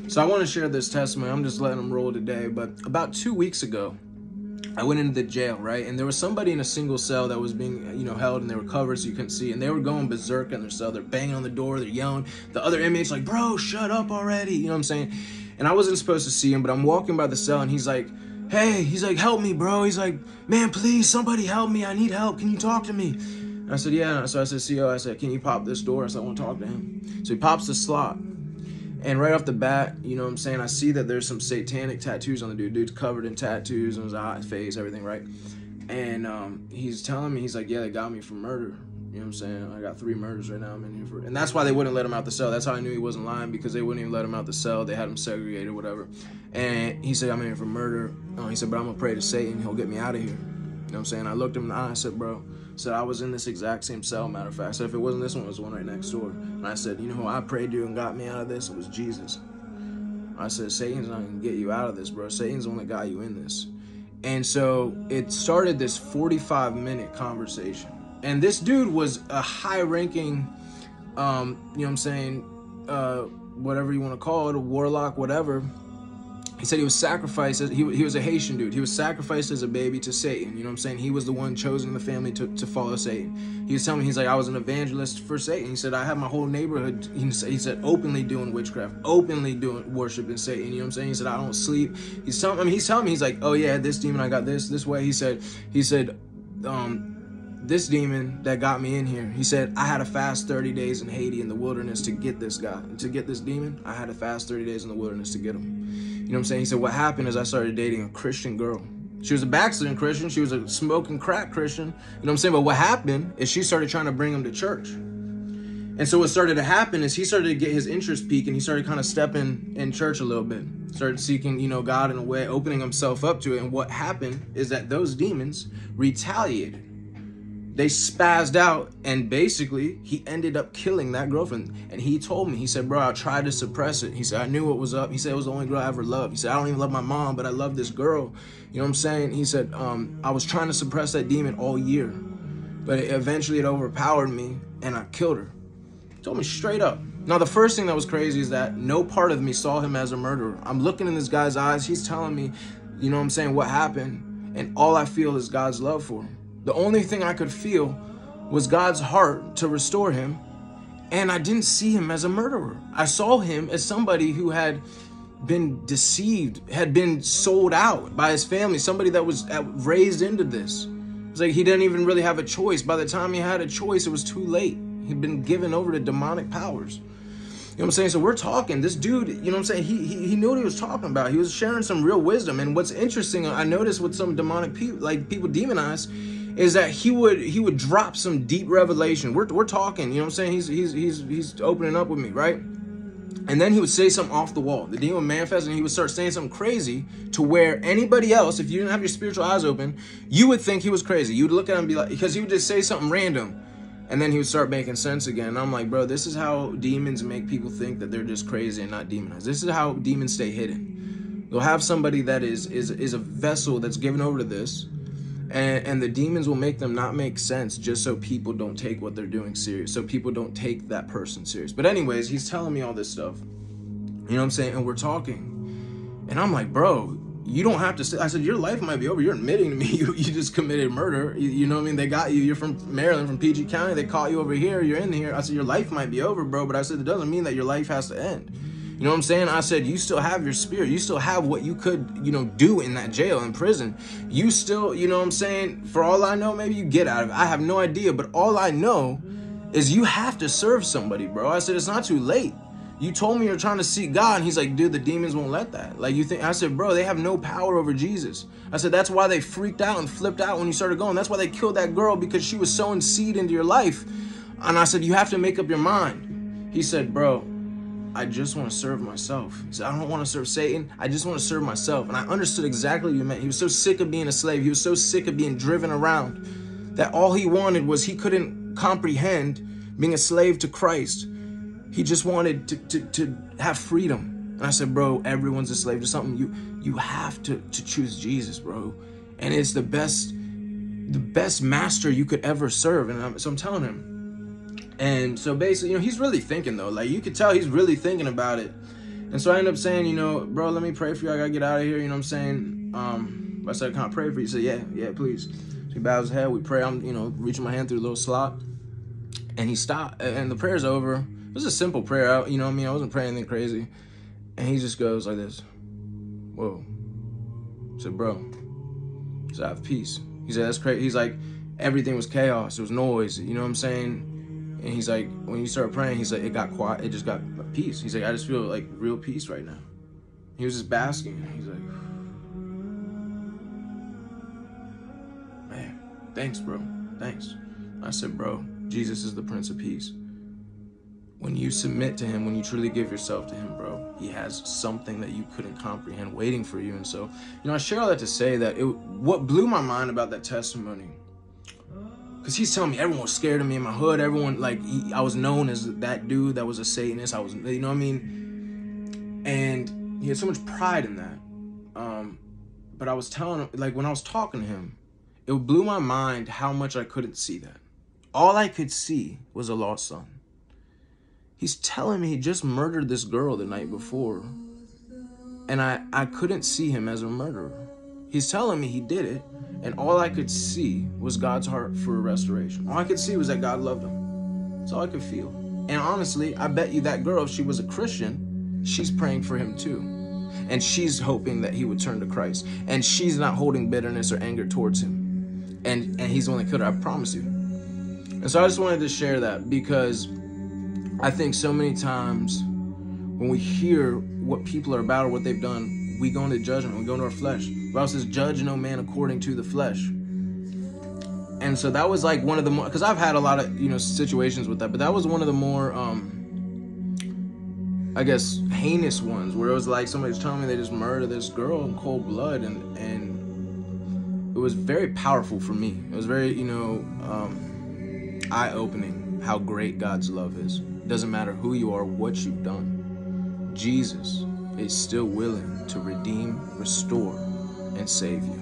So I want to share this testimony. I'm just letting them roll today. But about 2 weeks ago, I went into the jail, right? And there was somebody in a single cell that was being, held, and they were covered so you couldn't see. And they were going berserk in their cell. They're banging on the door. They're yelling. The other inmates like, bro, shut up already. You know what I'm saying? And I wasn't supposed to see him, but I'm walking by the cell, and he's like, hey, he's like, help me, bro. He's like, man, please, somebody help me. I need help. Can you talk to me? And I said, yeah. So I said, CO, I said, can you pop this door? I said, I want to talk to him. So he pops the slot. And right off the bat, you know what I'm saying, I see that there's some satanic tattoos on the dude. Dude's covered in tattoos on his eyes, face, everything, right? And he's telling me, he's like, yeah, they got me for murder. You know what I'm saying? I got 3 murders right now. I'm in here for it. And that's why they wouldn't let him out the cell. That's how I knew he wasn't lying, because they wouldn't even let him out the cell. They had him segregated or whatever. And he said, I'm in here for murder. He said, but I'm going to pray to Satan. He'll get me out of here. You know what I'm saying? I looked him in the eye. I said, bro, I was in this exact same cell, matter of fact. I said, if it wasn't this one, it was the one right next door. And I said, you know who I prayed to and got me out of this? It was Jesus. I said, Satan's not going to get you out of this, bro. Satan's the one that got you in this. And so it started this 45-minute conversation. And this dude was a high-ranking, you know what I'm saying, whatever you want to call it, a warlock, whatever. He said he was sacrificed. He was a Haitian dude. He was sacrificed as a baby to Satan. You know what I'm saying? He was the one chosen in the family to follow Satan. He was telling me, he's like, I was an evangelist for Satan. He said, I had my whole neighborhood, he said, openly doing witchcraft, openly doing worshiping Satan. You know what I'm saying? He said, I don't sleep. He's telling me, he's like, oh yeah, this demon, I got this way. He said, this demon that got me in here, he said, I had to fast 30 days in Haiti in the wilderness to get this guy. To get this demon, I had to fast 30 days in the wilderness to get him. You know what I'm saying? He said, what happened is I started dating a Christian girl. She was a backsliding Christian. She was a smoking crack Christian. You know what I'm saying? But what happened is she started trying to bring him to church. And so what started to happen is he started to get his interest peak, and he started kind of stepping in church a little bit. Started seeking, God in a way, opening himself up to it. And what happened is that those demons retaliated. They spazzed out, and basically he ended up killing that girlfriend. And he told me, he said, bro, I tried to suppress it. He said, I knew what was up. He said, it was the only girl I ever loved. He said, I don't even love my mom, but I love this girl. You know what I'm saying? He said, I was trying to suppress that demon all year, but eventually it overpowered me and I killed her. He told me straight up. Now, the first thing that was crazy is that no part of me saw him as a murderer. I'm looking in this guy's eyes. He's telling me, you know what I'm saying, what happened. And all I feel is God's love for him. The only thing I could feel was God's heart to restore him, and I didn't see him as a murderer. I saw him as somebody who had been deceived, had been sold out by his family, somebody that was raised into this. It's like he didn't even really have a choice. By the time he had a choice, it was too late. He'd been given over to demonic powers. You know what I'm saying? So we're talking, this dude, you know what I'm saying? He knew what he was talking about. He was sharing some real wisdom. And what's interesting, I noticed with some demonic people, like people demonized, is that he would drop some deep revelation. We're talking, you know what I'm saying? He's opening up with me, right? And then he would say something off the wall. The demon would manifest, and he would start saying something crazy to where anybody else, if you didn't have your spiritual eyes open, you would think he was crazy. You would look at him and be like, because he would just say something random, and then he would start making sense again. And I'm like, bro, this is how demons make people think that they're just crazy and not demonized. This is how demons stay hidden. You'll have somebody that is a vessel that's given over to this, and the demons will make them not make sense just so people don't take what they're doing serious, so people don't take that person serious. But anyways, he's telling me all this stuff, you know what I'm saying? And we're talking, and I'm like, bro, you don't have to say. I said, your life might be over. You're admitting to me you just committed murder. You know what I mean? They got you. You're from Maryland, from PG County. They caught you over here. You're in here. I said, your life might be over, bro. But I said, it doesn't mean that your life has to end. You know what I'm saying? I said, you still have your spirit. You still have what you could, do in that jail, in prison. You still, you know what I'm saying? For all I know, maybe you get out of it. I have no idea. But all I know is you have to serve somebody, bro. I said, it's not too late. You told me you're trying to seek God. And he's like, dude, the demons won't let that. Like, you think? I said, bro, they have no power over Jesus. I said, that's why they freaked out and flipped out when you started going. That's why they killed that girl, because she was sowing seed into your life. And I said, you have to make up your mind. He said, bro, I just want to serve myself. He said, I don't want to serve Satan. I just want to serve myself. And I understood exactly what you meant. He was so sick of being a slave. He was so sick of being driven around that all he wanted was, he couldn't comprehend being a slave to Christ. He just wanted to have freedom. And I said, bro, everyone's a slave to something. You have to choose Jesus, bro. And it's the best master you could ever serve. And so I'm telling him. And so basically, he's really thinking, though. Like, you could tell he's really thinking about it. And so I ended up saying, you know, bro, let me pray for you. I gotta get out of here. You know what I'm saying? I said, can I pray for you? He said, yeah, please. So he bows his head. We pray. I'm, you know, reaching my hand through the little slot. And he stopped. And the prayer's over. It was a simple prayer. You know what I mean? I wasn't praying anything crazy. And he just goes like this. Whoa. I said, bro. He said, I have peace. He said, that's crazy. He's like, everything was chaos. It was noise. You know what I'm saying? And he's like, when you start praying, he's like, it got quiet. It just got peace. He's like, I just feel like real peace right now. He was just basking. He's like, man, thanks, bro. Thanks. I said, bro, Jesus is the Prince of Peace. When you submit to him, when you truly give yourself to him, bro, he has something that you couldn't comprehend waiting for you. And so, you know, I share all that to say that what blew my mind about that testimony, because he's telling me everyone was scared of me in my hood. Everyone, like, I was known as that dude that was a Satanist. I was, you know what I mean? And he had so much pride in that. But I was telling him, like, when I was talking to him, it blew my mind how much I couldn't see that. All I could see was a lost son. He's telling me he just murdered this girl the night before. And I couldn't see him as a murderer. He's telling me he did it. And all I could see was God's heart for restoration. All I could see was that God loved him. That's all I could feel. And honestly, I bet you that girl, if she was a Christian, she's praying for him too. And she's hoping that he would turn to Christ. And she's not holding bitterness or anger towards him. And he's the one that could, I promise you. And so I just wanted to share that, because I think so many times when we hear what people are about or what they've done, we go into judgment, we go into our flesh. The Bible says, judge no man according to the flesh. And so that was like one of the more, because I've had a lot of, you know, situations with that, but that was one of the more, I guess, heinous ones, where it was like somebody was telling me they just murdered this girl in cold blood, and it was very powerful for me. It was very, you know, eye-opening how great God's love is. It doesn't matter who you are, what you've done. Jesus is still willing to redeem, restore, and save you.